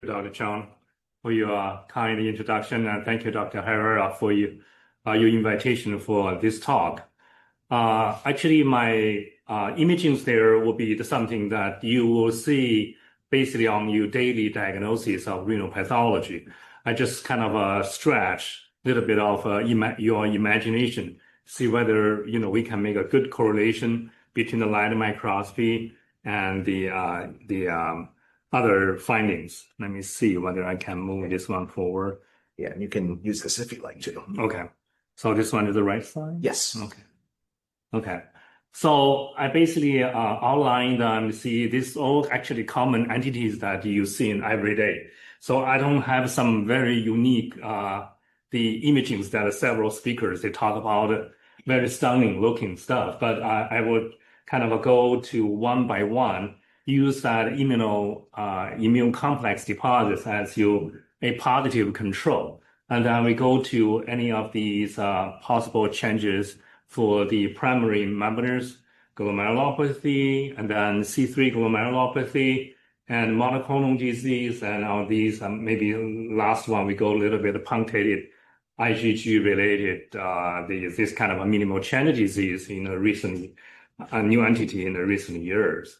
Dr. Chang, for your kind introduction, and thank you, Dr. Herrera, for your invitation for this talk. Actually, my imaging there will be something that you will see basically on your daily diagnosis of renal pathology. I just kind of stretch a little bit of your imagination, see whether we can make a good correlation between the light microscopy and the other findings. Let me see whether I can move this one forward. Yeah, and you can use this if you'd like to. Okay. So this one is the right side? Yes. Okay. So I basically outlined and see these all actually common entities that you see in every day. So I don't have some very unique the imagings that several speakers they talk about very stunning looking stuff, but I would kind of go to one by one, use that immune complex deposits as a positive control. And then we go to any of these possible changes for the primary members, glomerulopathy, and then C3 glomerulopathy, and monoclonal disease, and all these, maybe last one, we go a little bit punctated IgG related, this kind of a minimal change disease in a new entity in the recent years.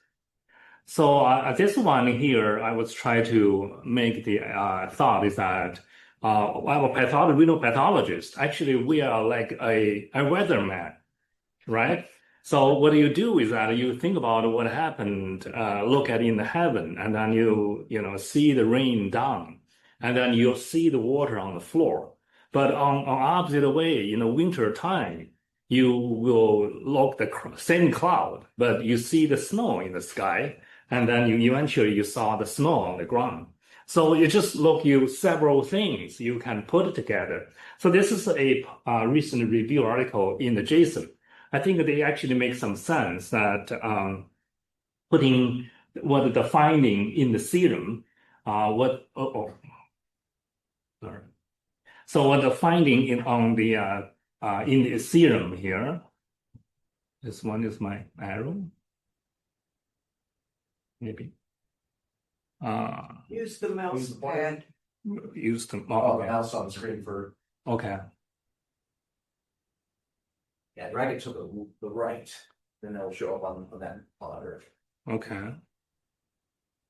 So this one here, I was trying to make the thought is that I'm a renal pathologist. Actually, we are like a weatherman, right? So what you do is that you think about what happened, look at in the heaven, and then you see the rain down, and then you'll see the water on the floor. But on opposite way, winter time, you will look the same cloud, but you see the snow in the sky, and then you saw the snow on the ground. So you just several things you can put together. So this is a recent review article in the JASN. I think they actually make some sense that putting what the finding in the serum, sorry. So what the finding in the serum here, this one is my arrow, maybe. Use the mouse pad. Use the the mouse on the screen for. Okay. Yeah, drag it to the right, then it'll show up on that monitor. Okay.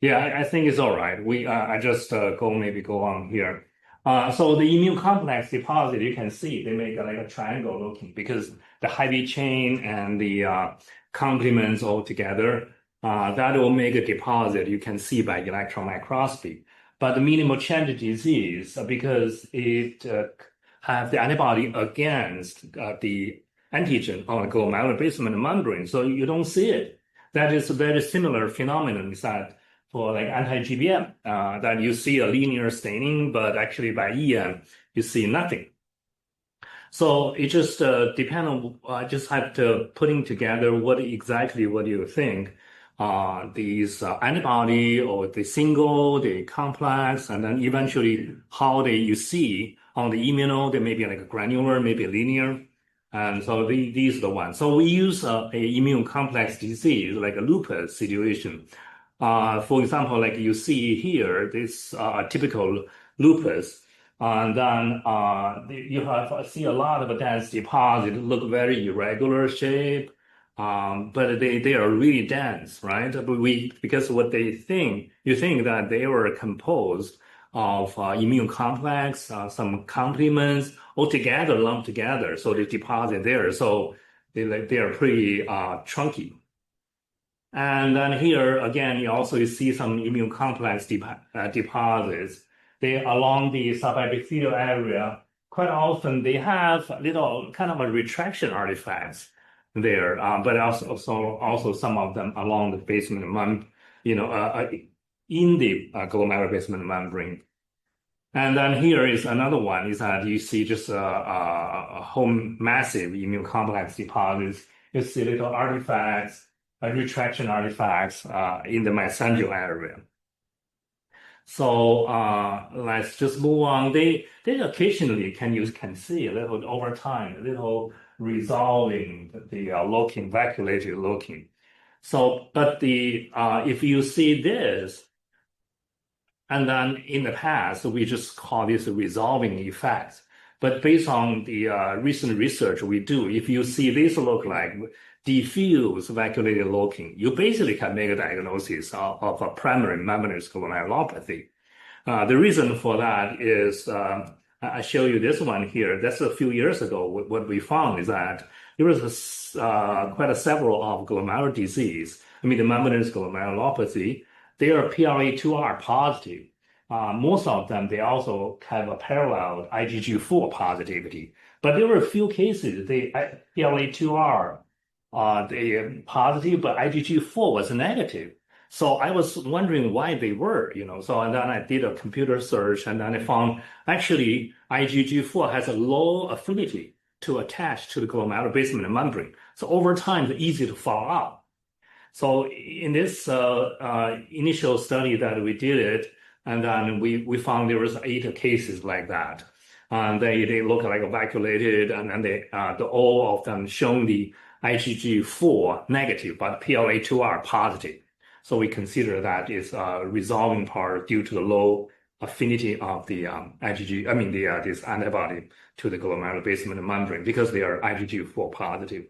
Yeah, I think it's all right. I just go on here. So the immune complex deposit, you can see they make like a triangle looking because the heavy chain and the complements all together, that will make a deposit you can see by electron microscopy. But the minimal change disease, because it have the antibody against the antigen on the glomerular basement membrane, so you don't see it. That is a very similar phenomenon that for like anti-GBM, that you see a linear staining, but actually by EM, you see nothing. So it just depends on, I just have to putting together what you think these antibody or the single, the complex, and then eventually how you see on the immuno, they may be like a granular, maybe linear. And so these are the ones. So we use a immune complex disease like a lupus situation. For example, like you see here, this typical lupus, and then you see a lot of dense deposits look very irregular shape, but they are really dense, right? But because what you think that they were composed of immune complex, some complements all together, lumped together, so they deposit there. So they are pretty chunky. And then here again, you see some immune complex deposits. They along the subepithelial area. Quite often they have little kind of a retraction artifacts there, but also some of them along the basement in the glomerular basement membrane. And then here is another one, is that you see just a whole massive immune complex deposits. You see little artifacts, retraction artifacts in the mesangial area. So let's just move on. They occasionally can see a little over time, a little resolving the looking, vacuolated looking. So, but if you see this, And then in the past, we just call this resolving effects. But based on the recent research we do, if you see this look like diffuse vacuolated looking, you basically can make a diagnosis of a primary membranous glomerulopathy. The reason for that is I show you this one here. That's a few years ago. What we found is that there was quite a several of glomerular disease. I mean, the membranous glomerulopathy. They are PLA2R positive. Most of them, they also have a parallel IgG4 positivity. But there were a few cases, they PLA2R they positive, but IgG4 was negative. So I was wondering why they were, So and then I did a computer search, and then I found actually IgG4 has a low affinity to attach to the glomerular basement membrane. So over time, it's easy to fall out. So in this initial study that we did it, and then we found there was 8 cases like that. And they look like vacuolated, and then all of them showing the IgG4 negative, but PLA2R positive. So we consider that is resolving part due to the low affinity of the this antibody to the glomerular basement membrane because they are IgG4 positive.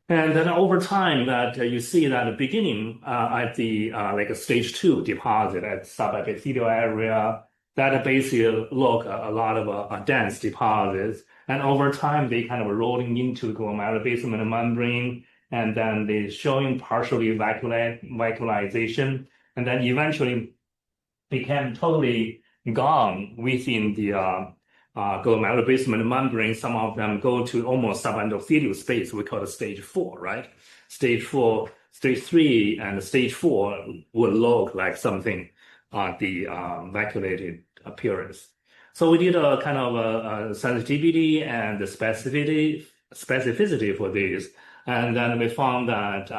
And then over time that you see that at the beginning at the like a stage 2 deposit at subepithelial area, that basically look a lot of dense deposits. And over time, they kind of rolling into the glomerular basement membrane, and then they showing partially vacuolization, and then eventually became totally gone within the glomerular basement membrane. Some of them go to almost subendothelial space. We call it stage 4, right? Stage 4, stage 3, and stage 4 would look like something the vacuolated appearance. So we did a kind of a sensitivity and the specificity for this. And then we found that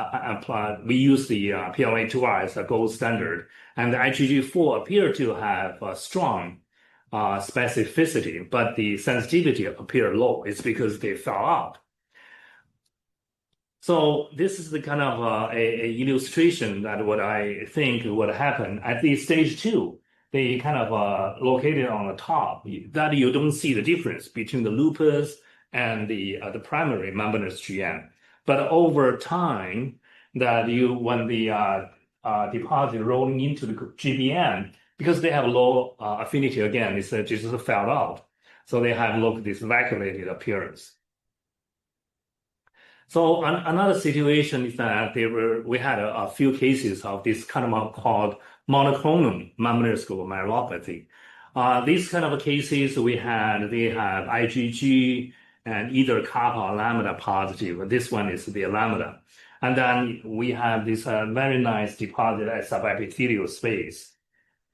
we use the PLA2R as a gold standard. And the IgG4 appear to have a strong specificity, but the sensitivity appear low. It's because they fell out. So this is the kind of a illustration that what I think would happen at the stage 2. They kind of located on the top that you don't see the difference between the lupus and the primary membranous GM. But over time, that when the deposit rolling into the GBM, because they have low affinity again, it's just fell out. So they have this vacuolated appearance. So another situation is that we had a few cases of this kind of called monoclonal membranous glomerulopathy. These kind of cases they have IgG and either kappa or lambda positive. This one is the lambda. And then we have this very nice deposit at subepithelial space.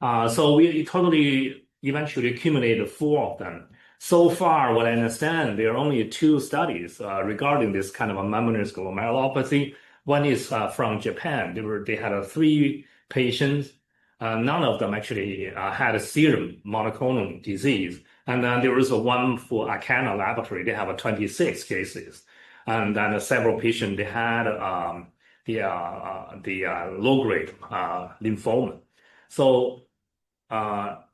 So we totally eventually accumulated 4 of them. So far, what I understand, there are only 2 studies regarding this kind of a membranous glomerulopathy. One is from Japan. They had 3 patients. None of them actually had a serum monoclonal disease. And then there was one for Arcana Laboratory. They have 26 cases. And then several patients, they had the low-grade lymphoma. So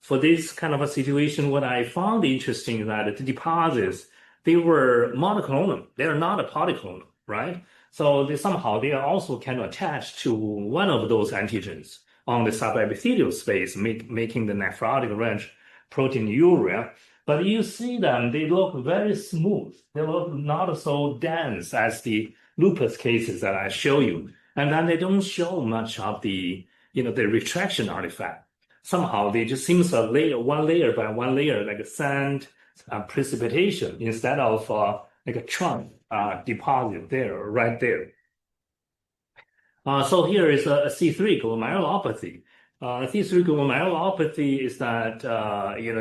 for this kind of a situation, what I found interesting is that the deposits, they were monoclonal. They are not a polyclonal, right? So they also can attach to one of those antigens on the subepithelial space, making the nephrotic range proteinuria. But you see them, they look very smooth. They look not so dense as the lupus cases that I show you. And then they don't show much of the retraction artifact. Somehow they just seems a layer, one layer by one layer, like a sand precipitation instead of like a chunk deposit there, right there. So here is a C3 glomerulopathy. C3 glomerulopathy is that,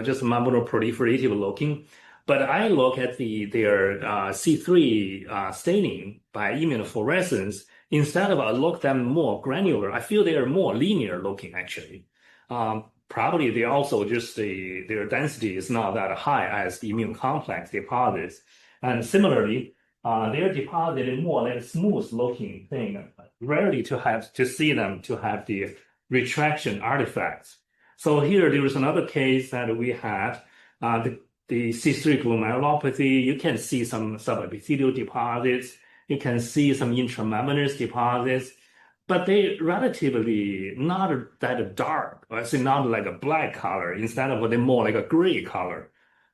just membranoproliferative looking. But I look at their C3 staining by immunofluorescence. Instead of I look them more granular, I feel they are more linear looking actually. Probably they also just their density is not that high as the immune complex deposits. And similarly, they're deposited more like a smooth looking thing. Rarely to see them to have the retraction artifacts. So here there is another case that we had, the C3 glomerulopathy. You can see some subepithelial deposits. You can see some intramembranous deposits, but they relatively not that dark. I say not like a black color. Instead of they're more like a gray color.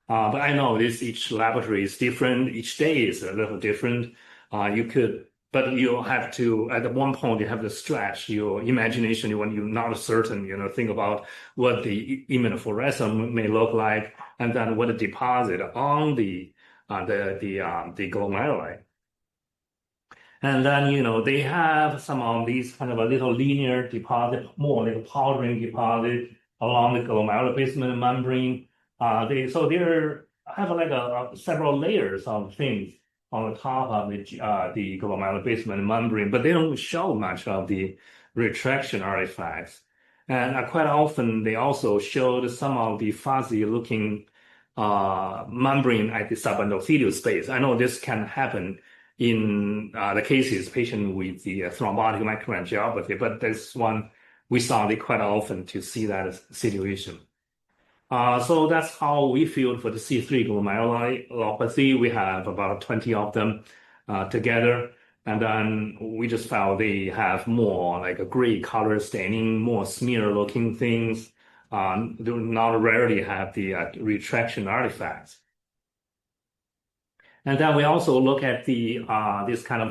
But I know this each laboratory is different. Each day is a little different. But you have to, at one point, you have to stretch your imagination when you're not certain, think about what the immunofluorescence may look like, and then what the deposit on the glomeruli. And then, they have some of these kind of a little linear deposit, more like a powdering deposit along the glomerular basement membrane. They have like several layers of things on the top of the glomerular basement membrane, but they don't show much of the retraction artifacts. And quite often, they also showed some of the fuzzy looking membrane at the subendothelial space. I know this can happen in the cases patient with the thrombotic microangiopathy, but this one we saw it quite often to see that situation. So that's how we feel for the C3 glomerulopathy. We have about 20 of them together, and then we just found they have more like a gray color staining, more smear-looking things. Do not rarely have the retraction artifacts. And then we also look at this kind of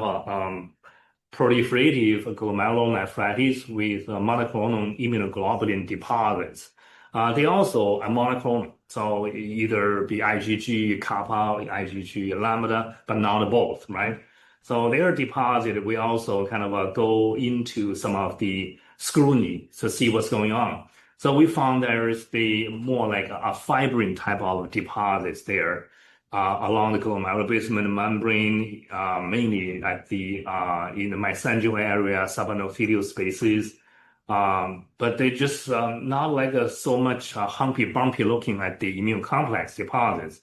proliferative glomerulonephritis with monoclonal immunoglobulin deposits. They also are monoclonal, so either the IgG kappa, IgG lambda, but not both, right? So they are deposited. We also kind of go into some of the scrutiny to see what's going on. So we found there is the more like a fibrin type of deposits there. Along the glomerular basement membrane, mainly at in the mesangial area, subendothelial spaces. But they just not like so much humpy, bumpy looking at the immune complex deposits.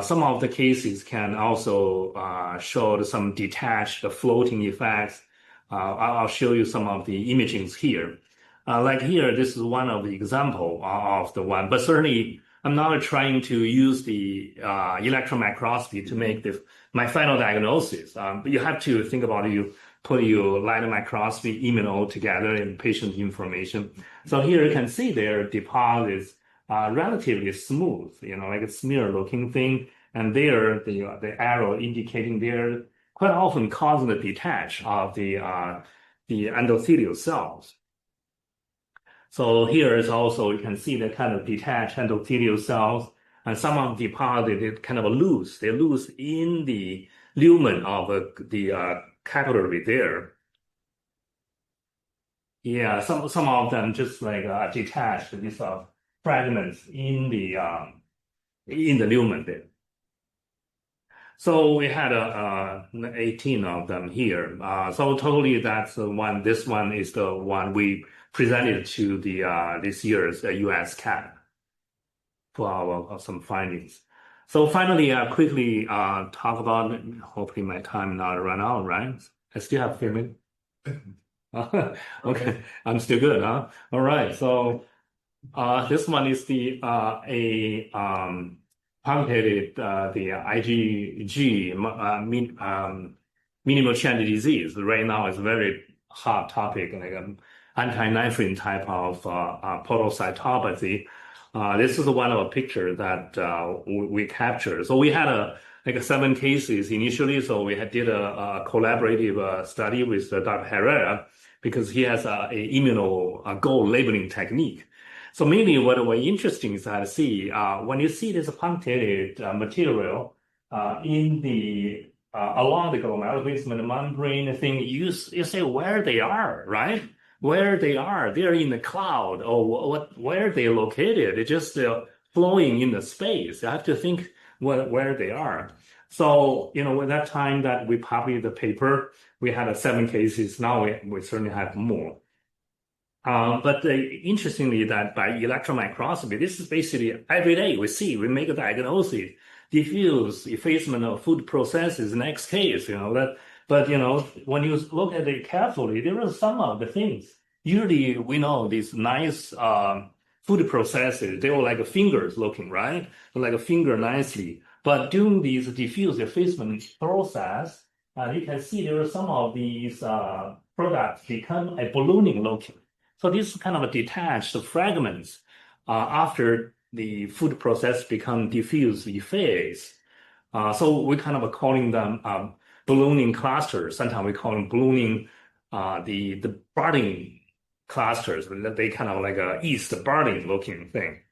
Some of the cases can also show some detached floating effects. I'll show you some of the imagings here. Like here, this is one of the example of the one, but certainly I'm not trying to use the electron microscopy to make my final diagnosis. But you have to think about you put your light microscopy immuno together in patient information. So here you can see their deposits are relatively smooth, like a smear-looking thing. And there, the arrow indicating they're quite often causing the detach of the endothelial cells. So here is also, you can see the kind of detached endothelial cells, and some of the deposited kind of loose. They're loose in the lumen of the capillary there. Yeah, some of them just like detached, these fragments in the lumen there. So we had 18 of them here. So totally that's the one. This one is the one we presented to the this year's US CAP for our some findings. So finally, quickly talk about. Hopefully, my time not run out. Right? I still have 3 minutes. Okay, I'm still good, huh? All right. So this one is the punctated the IgG minimal change disease. Right now, it's a very hot topic, like anti-nephrin type of podocytopathy. This is one of a picture that we captured. So we had like 7 cases initially. So we did a collaborative study with Dr. Herrera because he has a immuno gold labeling technique. So maybe what was interesting is that when you see this punctated material in the along the glomerular basement membrane thing, you say where they are, right? Where they are, they're in the cloud, or where they're located. It's just flowing in the space. You have to think where they are. So, with that time that we published the paper, we had 7 cases. Now we certainly have more. But interestingly, that by electron microscopy, this is basically every day we make a diagnosis, diffuse effacement of food processes, next case, But, when you look at it carefully, there are some of the things. Usually, we know these nice food processes, they were like fingers looking, right? Like a finger nicely. But during this diffuse effacement process, you can see there are some of these products become a ballooning looking. So these kind of detached fragments after the food process become diffuse phase. So we kind of calling them ballooning clusters. Sometimes we call them ballooning the budding clusters. They kind of like a yeast budding looking thing.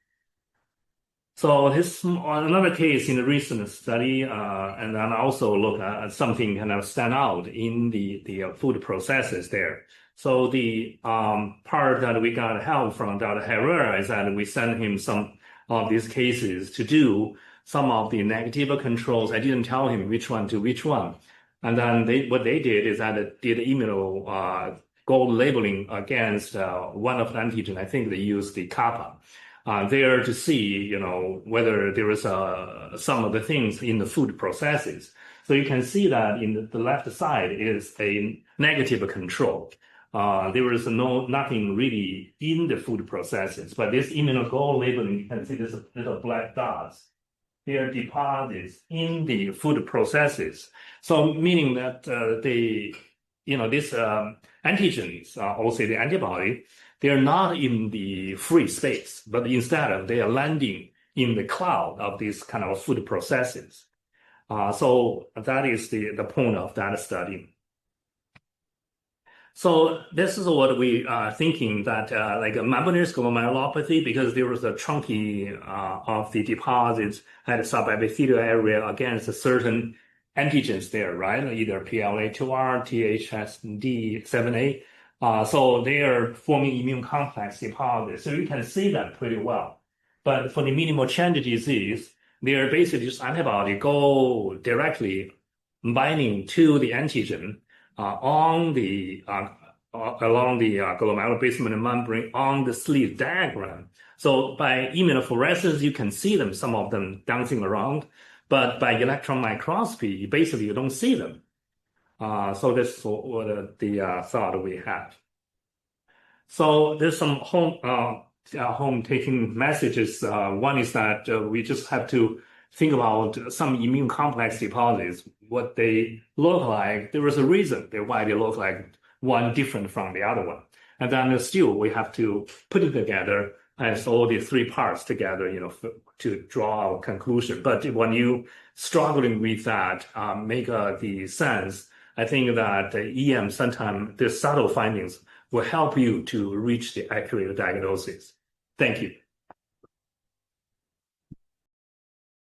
So this another case in the recent study, and then also look at something kind of stand out in the food processes there. So the part that we got help from Dr. Herrera is that we sent him some of these cases to do some of the negative controls. I didn't tell him which one to which one. And then what they did is that did immuno gold labeling against one of the antigen. I think they used the kappa. There to see, whether there is some of the things in the food processes. So you can see that in the left side is a negative control. There is nothing really in the food processes, but this immunogold labeling, you can see this little black dots. They are deposits in the food processes. So meaning that these antigens, also the antibody, they are not in the free space, but instead they are landing in the cloud of these kind of food processes. So that is the point of that study. So this is what we are thinking that like a membranous glomerulopathy, because there was a trunking of the deposits at the subepithelial area against certain antigens there, right? Either PLA2R, THSD7A. So they are forming immune complex deposits. So you can see that pretty well. But for the minimal change disease, they are basically just antibody go directly binding to the antigen along the glomerular basement membrane on the sleeve diagram. So by immunofluorescence, you can see them, some of them dancing around, but by electron microscopy, basically you don't see them. So this is what the thought we have. So there's some home taking messages. One is that we just have to think about some immune complex deposits, what they look like. There is a reason why they look like one different from the other one. And then still we have to put it together as all the three parts together, to draw our conclusion. But when you struggling with that, make the sense, I think that EM sometimes the subtle findings will help you to reach the accurate diagnosis. Thank you.